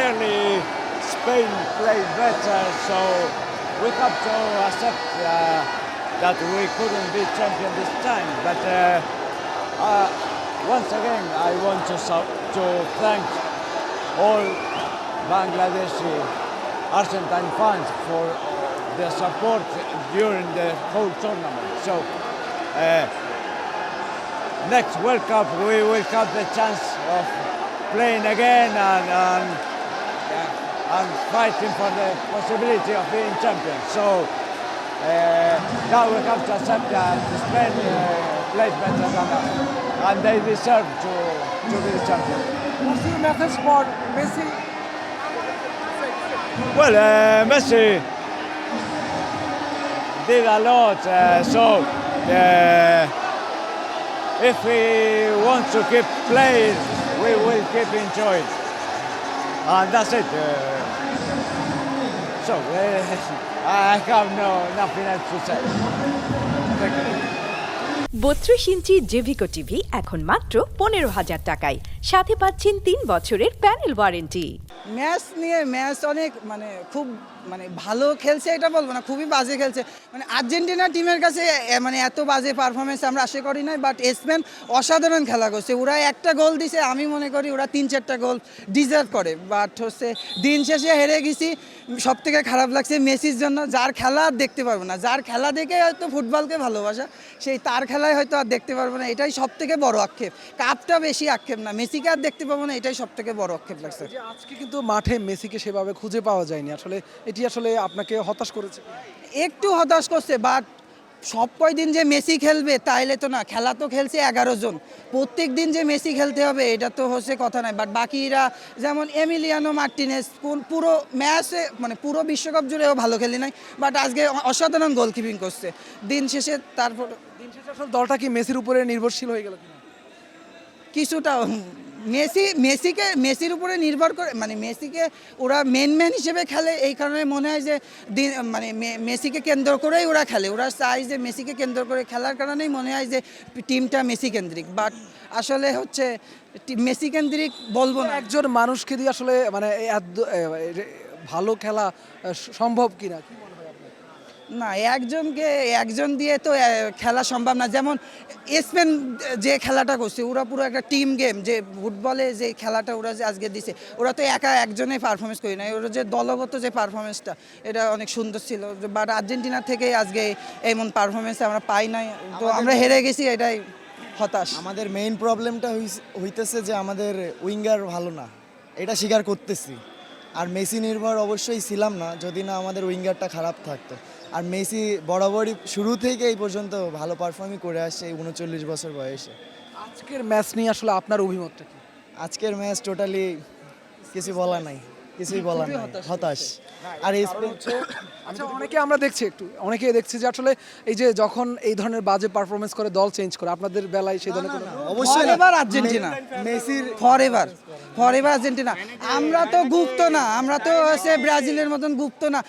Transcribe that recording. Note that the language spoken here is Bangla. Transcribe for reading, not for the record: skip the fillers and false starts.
clearly Spain played better, so we have to accept that we couldn't be champion this time. But once again, I want to thank all Bangladeshi Argentine fans for their support during the whole tournament. So next World Cup we will have the chance of playing again and fighting for the possibility of being champions. So now we have to accept that Spain played better than us, and they deserve to be the champions. What's your message for Messi? Well, Messi did a lot, so if we want to keep playing, we will keep enjoying, and that's it. So I have nothing else to say. Thank you. 32 inch জেভিকো টিভি এখন মাত্র 15,000 টাকায়, সাথে পাচ্ছেন 3 বছরের প্যানেল ওয়ারেন্টি। ম্যাচ অনেক খুব ভালো খেলছে এটা বলবো না, খুবই বাজে খেলছে। আর্জেন্টিনা টিমের কাছে এত বাজে পারফরমেন্স আমরা আশা করি নাই, বাট স্পেন অসাধারণ খেলা করছে। ওরা একটা গোল দিছে, আমি মনে করি ওরা 3-4টা গোল ডিজার্ভ করে, বাট দিন শেষে হেরে গেছি। সব থেকে খারাপ লাগছে মেসির জন্য, যার খেলা আর দেখতে পারবো না, যার খেলা দেখে হয়তো ফুটবলকে ভালোবাসা, সেই তার খেলায় হয়তো আর দেখতে পারবো না। এটাই সব থেকে বড় আক্ষেপ। কাপটা বেশি আক্ষেপ না, মেসিকে আর দেখতে পাবো না, এটাই সব থেকে বড় আক্ষেপ লাগছে। আজকে কিন্তু মাঠে মেসিকে সেভাবে খুঁজে পাওয়া যায়নি, আসলে এটি আসলে আপনাকে হতাশ করেছে? একটু হতাশ করছে, বাট সব কয়দিন যে মেসি খেলবে তাইলে তো না, খেলা তো খেলছে 11 জন, প্রত্যেক দিন যে মেসি খেলতে হবে এটা তো কথা নাই। বাট বাকিরা যেমন এমিলিয়ানো মার্টিনেজ পুরো ম্যাচে পুরো বিশ্বকাপ জুড়েও ভালো খেলি নাই, বাট আজকে অসাধারণ গোলকিপিং করছে। দিন শেষে আসলে দলটা কি মেসির উপরে নির্ভরশীল হয়ে গেল কিনা? কিছুটা মেসির উপরে নির্ভর করে, মেসিকে ওরা মেন ম্যান হিসেবে খেলে, এই কারণে মনে হয় যে মেসিকে কেন্দ্র করেই ওরা খেলে। ওরা চায় যে মেসিকে কেন্দ্র করে খেলার কারণেই মনে হয় যে টিমটা মেসি কেন্দ্রিক, বাট আসলে মেসি কেন্দ্রিক বলবো না। একজন মানুষকে দিয়ে আসলে ভালো খেলা সম্ভব কিনা? না, একজন দিয়ে তো খেলা সম্ভব না। যেমন স্পেন যে খেলাটা করছে, ওরা পুরো একটা টিম গেম, যে ফুটবলে যে খেলাটা ওরা যে আজকে দিছে, ওরা তো একজনেই পারফরমেন্স করি নাই, ওরা যে দলগত যে পারফরমেন্সটা এটা অনেক সুন্দর ছিল। বাট আর্জেন্টিনা থেকে আজকে এমন পারফরমেন্স আমরা পাই নাই, তো আমরা হেরে গেছি, এটাই হতাশ। আমাদের মেইন প্রবলেমটা হইতেছে যে আমাদের উইঙ্গার ভালো না, এটা স্বীকার করতেছি। আর মেসি নির্ভর অবশ্যই ছিলাম না যদি না আমাদের উইঙ্গারটা খারাপ থাকতো। আর মেসি বরাবরই শুরু থেকে এই পর্যন্ত ভালো পারফর্মই করে আসছে এই 39 বছর বয়সে। আজকের ম্যাচ নিয়ে আসলে আপনার অভিমতটা কি? আজকের ম্যাচ টোটালি কিছুই বলা নাই, হতাশ। আর আমরা দেখছি অনেকে দেখছি যে আসলে এই যে যখন এই ধরনের বাজে পারফরমেন্স করে দল চেঞ্জ করে, আপনাদের বেলায় সেই ধরনের অবশ্যই এবার আর্জেন্টিনা মেসির ফরএভার আর্জেন্টিনা। আমরা তো গুপ্ত না, আমরা তো ব্রাজিলের মতন গুপ্ত না।